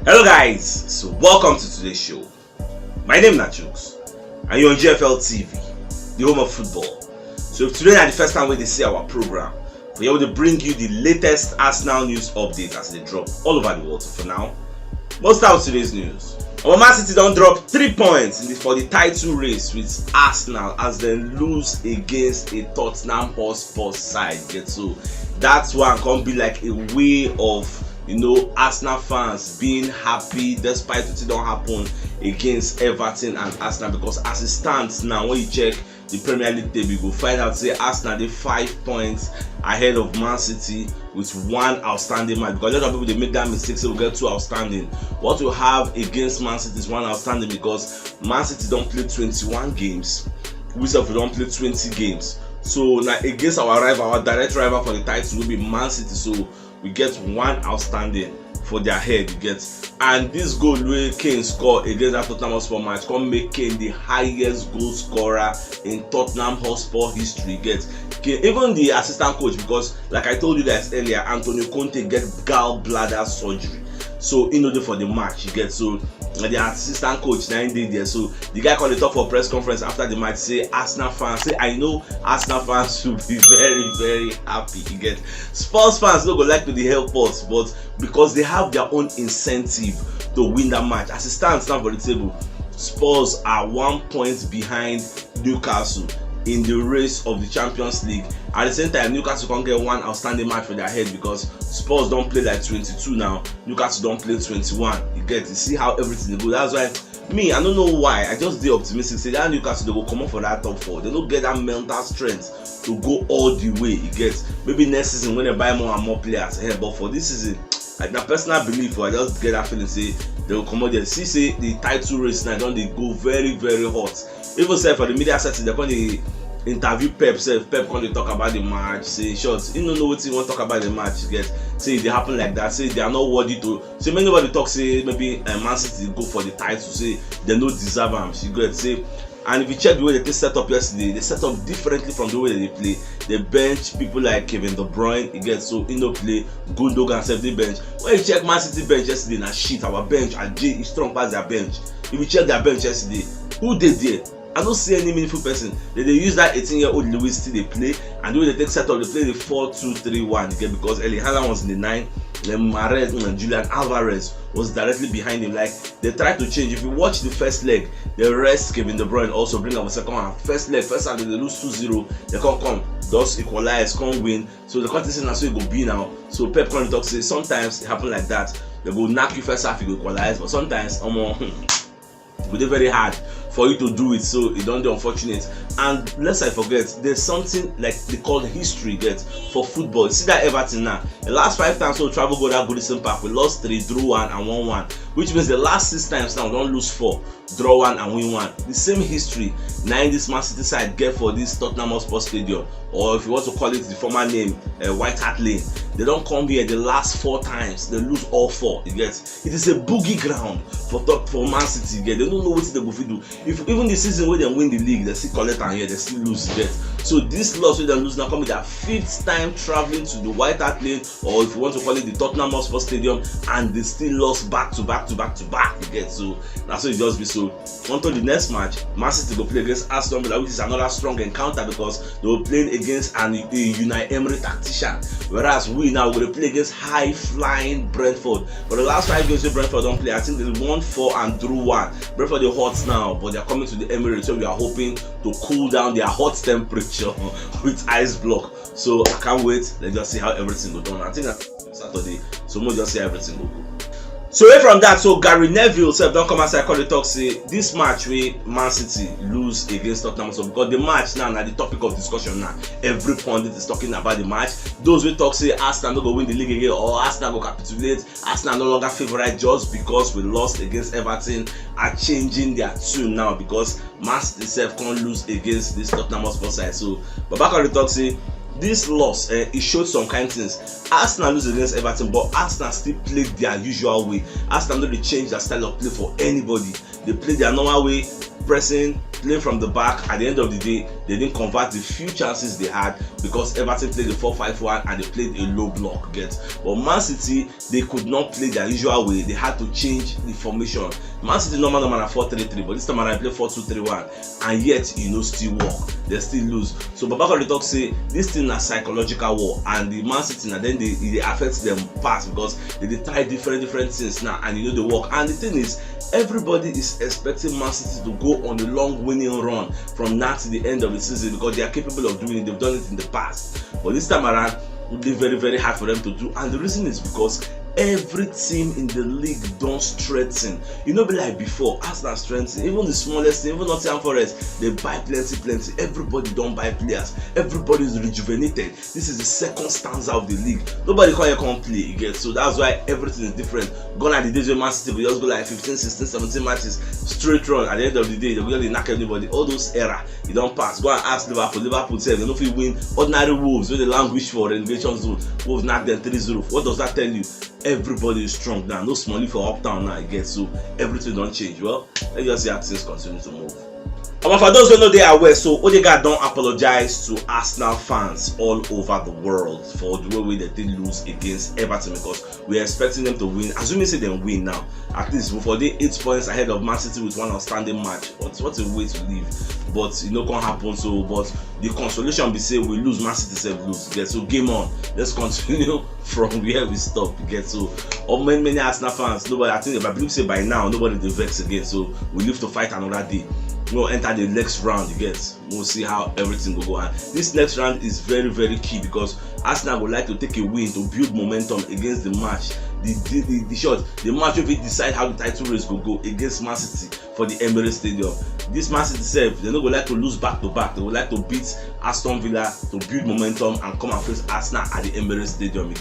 Hello guys, so welcome to today's show. My name is CHUKS and you're on GFL TV, the home of football. So if today is the first time we see our program, we're able to bring you the latest Arsenal news update as they drop all over the world. So for now, let's start with today's news. Our Man City don't drop 3 points for the title race with Arsenal as they lose against a Tottenham Hotspur side. So that's why can be like a way of Arsenal fans being happy despite what don't happen against Everton and Arsenal, because as it stands now, when you check the Premier League table, you go find out say Arsenal they 5 points ahead of Man City with one outstanding match, because a lot of people they make that mistake, so we get 2 outstanding. What we have against Man City is 1 outstanding, because Man City don't play 21 games, we don't play 20 games. So now against our rival, our direct rival for the title will be Man City, so we get 1 outstanding for their head, you get. And this goal where Kane scored against that Tottenham Hotspur match can make Kane the highest goal scorer in Tottenham Hotspur history, you get. Even the assistant coach, because like I told you guys earlier, Antonio Conte get gallbladder surgery, so in order for the match, you get. So the assistant coach 9 days there, so the guy called the top for press conference after the match, say Arsenal fans, say I know Arsenal fans should be very very happy, you get. Spurs fans don't go like to help us, but because they have their own incentive to win that match. As it stands now for the table, Spurs are 1 point behind Newcastle in the race of the Champions League. At the same time, Newcastle can get 1 outstanding match for their head, because Spurs don't play like 22 now, Newcastle don't play 21. You get to see how everything goes. That's why me, I don't know why, I just stay optimistic. Say that Newcastle they will come up for that top 4. They don't get that mental strength to go all the way. You get. Maybe next season when they buy more and more players ahead, but for this season, like my personal belief, I just get that feeling say they will come out there. See, say the title race now don't they go very very hot. Even say for the media settings, they're going to interview Pep. Pep when they talk about the match, say shots, you don't know what you want to talk about the match, you get. Say they happen like that, say they are not worthy to. Say many nobody talk, say maybe Man City go for the title, say they don't deserve them, you get. Say, and if you check the way they set up yesterday, they set up differently from the way they play. They bench people like Kevin De Bruyne, you get. So play Gundogan self the bench. When you check Man City bench yesterday, na shit. Our bench and J is strong past their bench. If you check their bench yesterday, who did there? I don't see any meaningful person. They use that 18-year-old Luis still they play, and the way they take set up, they play the 4-2-3-1 again, because Erling Haaland was in the 9, then Mahrez and Julian Alvarez was directly behind him. Like they tried to change. If you watch the first leg, the rest Kevin De Bruyne also bring up a second half. First half they lose 2-0. They can't come, thus equalize, can't win. So the contest now so it go be now. So Pep can talk say sometimes it happen like that. They go knock you first half, you go equalize, but sometimes it will be very hard for you to do it, so it don't be unfortunate. And lest I forget, there's something like they call history get for football. You see that Everton now, the last 5 times we travel go that Goodison Park, we lost 3, drew 1 and won 1, which means the last 6 times now we don't lose 4, draw 1 and win 1. The same history now in this Man City side get for this Tottenham Hotspur Stadium, or if you want to call it the former name, White Hart Lane. They don't come here the last 4 times, they lose all 4. You get. It is a boogie ground for Man City. Get. They don't know what they go do. If even the season where they win the league, they still collect and here they still lose. Get. So this loss where they lose now come with their 5th time traveling to the White Hart Lane, or if you want to call it the Tottenham Hotspur Stadium, and they still lost back to back. You get. So that's what it just be. So until the next match, Man City go play against Aston Villa, which is another strong encounter, because they were playing against a Unai Emery tactician, whereas we now will play against high flying Brentford. But the last 5 games with Brentford don't play, I think they won 4 and drew 1. Brentford are hot now, but they are coming to the Emirates, so we are hoping to cool down their hot temperature with ice block. So I can't wait. Let's just see how everything goes down. I think that's Saturday, so we'll just see how everything will go. So away from that, so Gary Neville said don't come outside call the talk, say this match where Man City lose against Tottenham, so because the match now the topic of discussion now, every pundit is talking about the match. Those who talk say Arsenal no go win the league again, or Arsenal go capitulate, Arsenal no longer favorite just because we lost against Everton, are changing their tune now, because Man City itself can't lose against this Tottenham Hotspur side. So but back on the talk say this loss, it showed some kind of things. Arsenal lose against Everton, but Arsenal still played their usual way. Arsenal no dey change their style of play for anybody. They play their normal way, pressing, playing from the back. At the end of the day, they didn't convert the few chances they had because Everton played the 4-5-1 and they played a low block. But Man City, they could not play their usual way. They had to change the formation. Man City normal are 4-3-3, but this time I play 4-2-3-1, and yet still work. They still lose. So Babaka talk say this thing is psychological war, and the Man City now then they affect them past because they try different things now, and they work. And the thing is, everybody is expecting Man City to go on a long winning run from now to the end of the season because they are capable of doing it. They've done it in the past, but this time around it will be very hard for them to do. And the reason is because every team in the league don't strengthen. Be like before, Arsenal strengthen. Even the smallest team, even Nottingham Forest, they buy plenty. Everybody don't buy players. Everybody is rejuvenated. This is the second stanza of the league. Nobody can play. So that's why everything is different. Gone are the days when Man City will just go like 15, 16, 17 matches straight run. At the end of the day, they will really knock everybody. All those era, you don't pass. Go and ask Liverpool. Liverpool said they don't feel win ordinary Wolves when they languish for relegation zone. Wolves knock them 3-0. What does that tell you? Everybody is strong now. No money for uptown now. So everything don't change. Well, let's just see how things continue to move. For those who know they are aware, so Odegaard don't apologize to Arsenal fans all over the world for the way that they lose against Everton, because we are expecting them to win. Assuming say they win now, at least before they 8 points ahead of Man City with one outstanding match. But what a way to live. But can't happen. So, but the consolation be say we lose, Man City self lose. So game on. Let's continue from where we stop. So, many Arsenal fans, nobody. I think I believe say by now nobody will vex again. So we live to fight another day. We'll enter the next round. We'll see how everything will go. And this next round is very key because Arsenal would like to take a win to build momentum against the match. The match will decide how the title race will go against Man City for the Emirates Stadium. This Man City self, they don't go like to lose back to back. They would like to beat Aston Villa to build momentum and come and face Arsenal at the Emirates Stadium.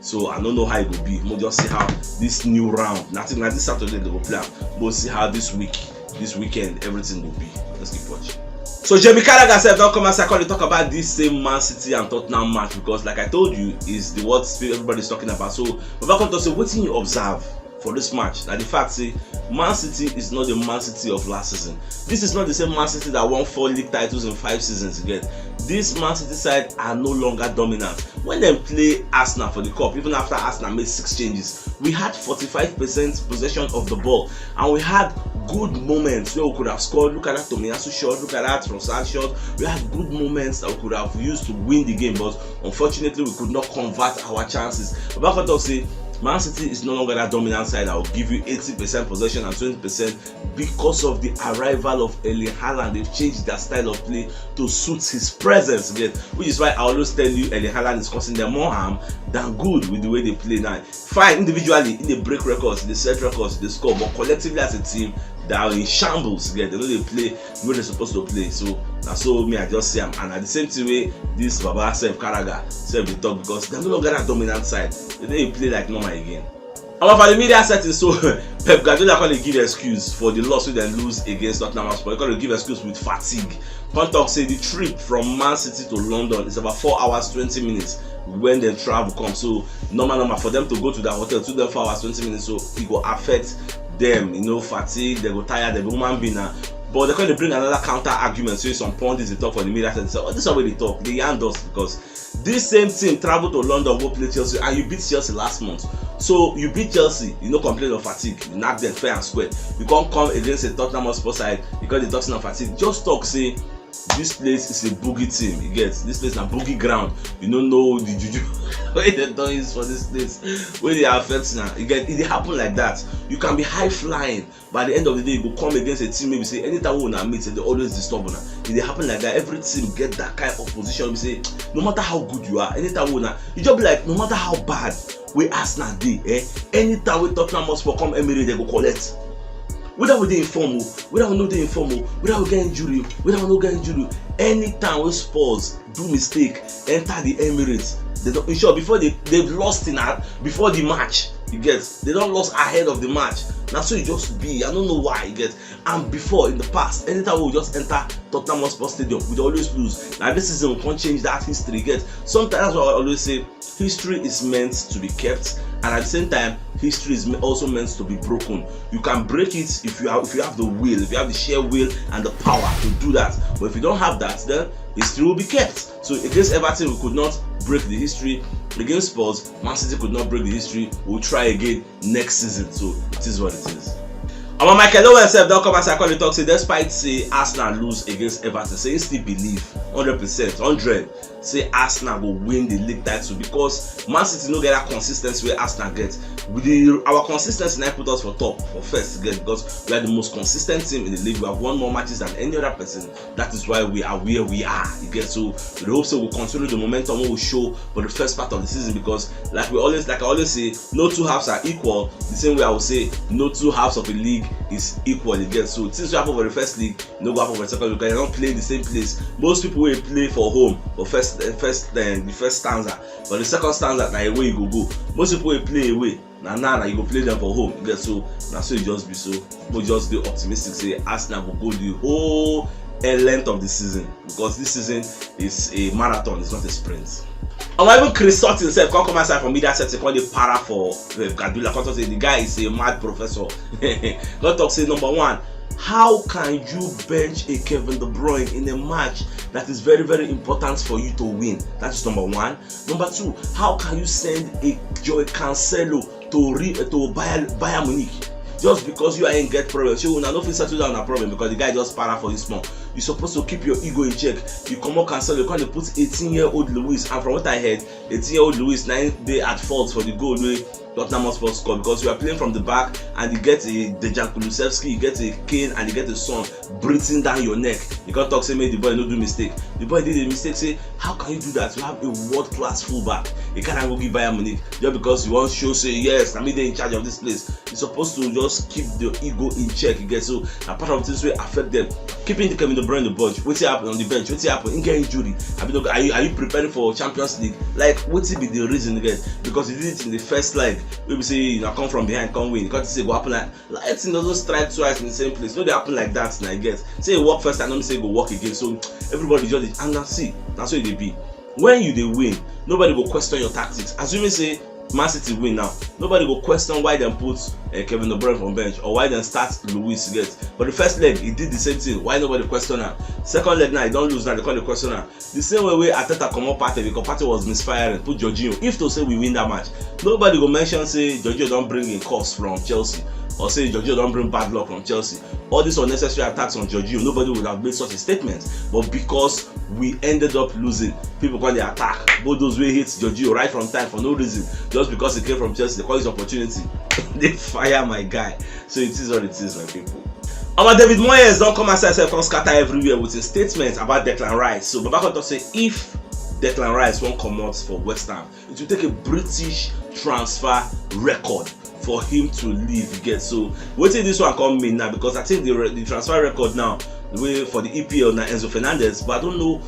So I don't know how it will be. We'll just see how this new round, nothing like this Saturday they will play. We'll see how this weekend everything will be. Let's keep watching. So Jamie Carragher said don't come and talk about this same Man City and Tottenham match because like I told you is the what everybody's talking about. So we're going to say what you observe for this match. Now the fact say Man City is not the Man City of last season. This is not the same Man City that won 4 league titles in 5 seasons again. This Man City side are no longer dominant. When they play Arsenal for the cup, even after Arsenal made 6 changes, we had 45% possession of the ball and we had good moments where we could have scored. Look at that Tomiyasu shot, look at that Trossard shot. We had good moments that we could have used to win the game, but unfortunately we could not convert our chances. But back to say Man City is no longer that dominant side. I will give you 80% possession and 20% because of the arrival of Erling Haaland. They've changed their style of play to suit his presence again, which is why I always tell you Erling Haaland is causing them more harm than good with the way they play now. Fine, individually, they break records, they set records, they score, but collectively as a team, they are in shambles. They know they play where they're supposed to play. So that's so me, I just say, and at the same time way, this Baba Carragher they talk because they're no longer that dominant side. They play like normal again. And for the media setting, so Pep Guardiola can't give excuse for the loss we then lose against Tottenham Hotspur. He can't give excuse with fatigue. Contact say the trip from Man City to London is about 4 hours 20 minutes when the travel comes. So normal for them to go to the hotel, to them 4 hours 20 minutes. So it will affect them, fatigue, they go tired, they go human being. But they're going to bring another counter argument. So some pundits they talk for the media and say, this is how they talk. They yarn us because this same team traveled to London, go play Chelsea, and you beat Chelsea last month. So you beat Chelsea, you complain of fatigue, you knock them fair and square. You can't come against a Tottenham Hotspur side because they're talking of fatigue. Just talk, say this place is a boogie team. You get this place is a boogie ground. You don't know the juju where they don't use for this place, where they are affecting now. You get it happen like that. You can be high flying, but at the end of the day, you go come against a team. Maybe say anytime we wanna meet, they always disturb now. If they happen like that, every team get that kind of position. We say no matter how good you are, anytime we wanna, you just be like no matter how bad we Arsenal dey, anytime we Tottenham Hotspur come Emirates, they go collect. Whether we dey informal, whether we no dey informal, whether we get injury, whether we no get injury, anytime we Spurs do mistake, enter the Emirates, they don't ensure before they've lost in before the match, You get, they don't lost ahead of the match. Now so it just be, I don't know why, you get. And before, in the past, anytime we just enter Tottenham Hotspur Stadium, we always lose. Now this season we can't change that history, you get. Sometimes that's why I always say history is meant to be kept, and at the same time history is also meant to be broken. You can break it if you have the will, if you have the sheer will and the power to do that. But if you don't have that, then history will be kept. So against Everton we could not break the history. Against Spurs, Man City could not break the history. We'll try again next season. So it is what it is. Our Michael Owen himself don't come as I call the talk. Say despite say Arsenal lose against Everton, say he still believe 100%, 100. Say Arsenal will win the league title because Man City no get that consistency where Arsenal get. Our consistency now put us for top, for first again, because we are the most consistent team in the league. We have won more matches than any other person. That is why we are where we are. You get, so we hope so we'll continue the momentum we will show for the first part of the season, because like I always say, no two halves are equal. The same way I will say no two halves of a league is equal again. So things will happen for the first league, no go happen for the second league, because they don't play in the same place. Most people will play for home for the first stanza, but the second stanza now away you go. Most people will play away. Now you go play them for home. You get, so now so it just be so. We just be optimistic. Say Arsenal will go the whole length of the season, because this season is a marathon, it's not a sprint. And even Chris Sutton himself can't come aside from media set to call the para for Guardiola. Can't say the guy is a mad professor. Can't talk say number one, how can you bench a Kevin De Bruyne in a match that is very, very important for you to win? That's number one. Number two, how can you send a Joe Cancelo to Bayern Munich just because you are in get problems? You will not settle down a problem because the guy just para for you small. You're supposed to keep your ego in check. You come out Cancelo, you can't put 18-year-old Luis, and from what I heard, 18-year-old Luis now they at fault for the goal where Tottenham Hotspur score, because you are playing from the back and you get a Dejan Kulusevski, you get a Kane, and you get a Son breathing down your neck. You can't talk say make the boy no do mistake. The boy did a mistake. Say how can you do that? You have a world-class fullback. You can't go give Bayern Munich just because you want to show say yes, I mean they're in charge of this place. You're supposed to just keep the ego in check. You get, so a part of this way affect them. Keeping the Kevin De Bruyne on the bench. What's happen on the bench? What's happen? In get injury. Are you preparing for Champions League? Like what's it be the reason again? Because he did it in the first leg. Maybe say you know come from behind, come win. You can't say go happen like it doesn't strike twice in the same place. No, they happen like that. Now I get say you walk first and don't say go walk again. So everybody just and now see that's what they be. When you they win, nobody will question your tactics. Assuming say Man City win now, nobody will question why they put Kevin De Bruyne from bench or why they start Luis get. But the first leg he did the same thing. Why nobody question her? Second leg now he don't lose now they call the question her. The same way Arteta come up party because party was misfiring. Put Jorginho. If to say we win that match, nobody will mention say Jorginho don't bring in cost from Chelsea, or say Jorginho don't bring bad luck from Chelsea. All these unnecessary attacks on Jorginho, nobody would have made such a statement. But because we ended up losing, people call the attack. Both those way hits Jorginho right from time for no reason, just because he came from Chelsea. They call his opportunity. They fire my guy. So it is what it is, my people. Our David Moyes don't come outside and scatter everywhere with a statement about Declan Rice. So Babako talk say if Declan Rice won't come out for West Ham, it will take a British transfer record for him to leave again. So waiting this one come in now, because I think the transfer record now the way for the EPL now Enzo Fernandez, but I don't know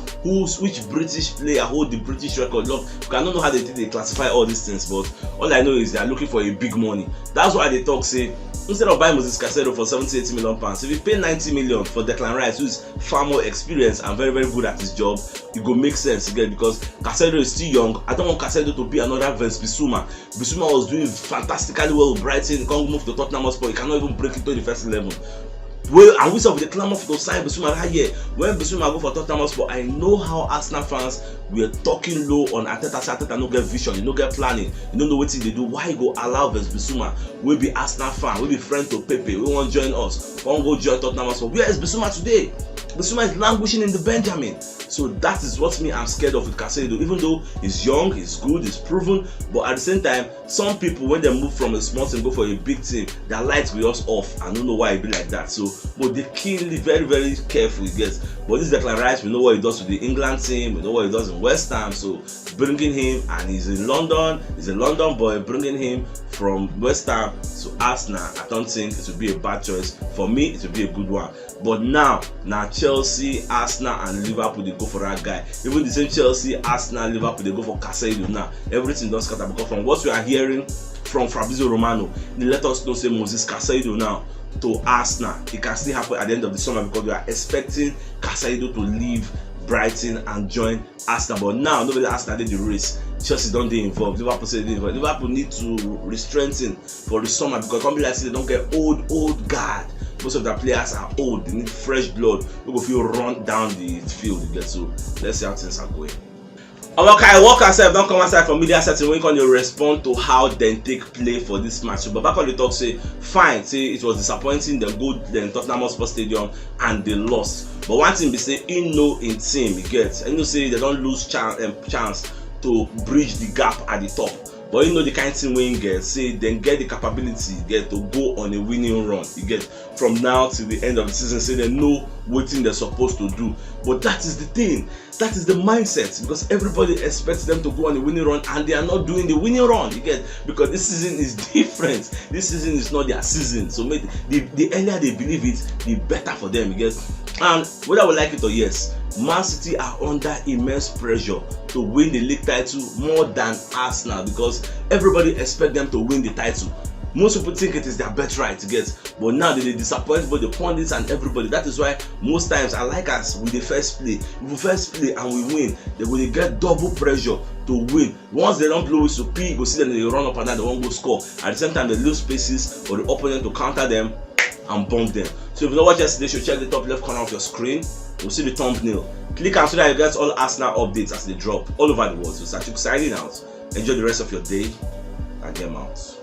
which British player hold the British record. Look, I don't know how they classify all these things, but all I know is they are looking for a big money. That's why they talk say instead of buying Moses Caicedo for 70-80 million pounds, if you pay 90 million for Declan Rice, who is far more experienced and very, very good at his job, it go make sense again, because Caicedo is still young. I don't want Caicedo to be another Vince Bissouma. Bissouma was doing fantastically well with Brighton. He can't move to Tottenham Hotspur. He cannot even break into the first 11. Well, and we saw the clamor for to sign Bissouma that year. When Bissouma go for Tottenham Hotspur, I know how Arsenal fans were talking low on Arteta. Arteta no get vision, you no get planning, you don't know what they do. Why go allow Bissouma? We be Arsenal fan, we be friend to Pepe, we want to join us. Won't go join Tottenham Hotspur. Where is Bissouma today? Bissouma is languishing in the Benjamin. So that is what me I'm scared of with Caicedo. Even though he's young, he's good, he's proven, but at the same time, some people when they move from a small team go for a big team, their lights will just off. I don't know why it be like that. So, but they keenly, very, very careful. He gets. But this Declan Rice, we know what he does with the England team, we know what he does in West Ham. So bringing him, and he's in London, he's a London boy. Bringing him from West Ham to Arsenal, I don't think it would be a bad choice. For me, it would be a good one. But now Chelsea, Arsenal, and Liverpool they go for that guy. Even the same Chelsea, Arsenal, Liverpool they go for Casado now. Everything does scatter because from what we are hearing from Fabrizio Romano, they let us know say Moses Casado now to Arsenal. It can still happen at the end of the summer because we are expecting Casado to leave Brighton and join Arsenal. But now nobody Arsenal did the race. Chelsea don't get involved. Liverpool say they involved. Liverpool need to re-strengthen for the summer because company like they don't get old guard. Most of the players are old. They need fresh blood. We go feel run down the field. You get so. Let's see how things are going. Okay, Walker said don't come outside from media setting when you respond to how they take play for this match. So, but back on the talk, say fine, say it was disappointing. They go then Tottenham Hotspur Stadium and they lost. But one thing be say in team you get, and you say they don't lose chance to bridge the gap at the top. But the kind of thing when you get, say then get the capability get to go on a winning run. You get from now till the end of the season, say they know what thing they're supposed to do. But that is the thing, that is the mindset, because everybody expects them to go on a winning run and they are not doing the winning run. You get, because this season is different. This season is not their season. So the earlier they believe it, the better for them. You get, and whether we like it or yes, Man City are under immense pressure to win the league title more than Arsenal because everybody expects them to win the title. Most people think it is their birthright to get, but now they disappoint both the pundits and everybody. That is why most times I like us with the first play. If we first play and we win, they will get double pressure to win. Once they don't blow whistle, you go see them, they run up and down, they won't go score. At the same time, they lose spaces for the opponent to counter them and bomb them. So if you don't watch yesterday, you should check the top left corner of your screen. You'll see the thumbnail. Click on so that you get all Arsenal updates as they drop all over the world. So CHUKS signing out. Enjoy the rest of your day and get out.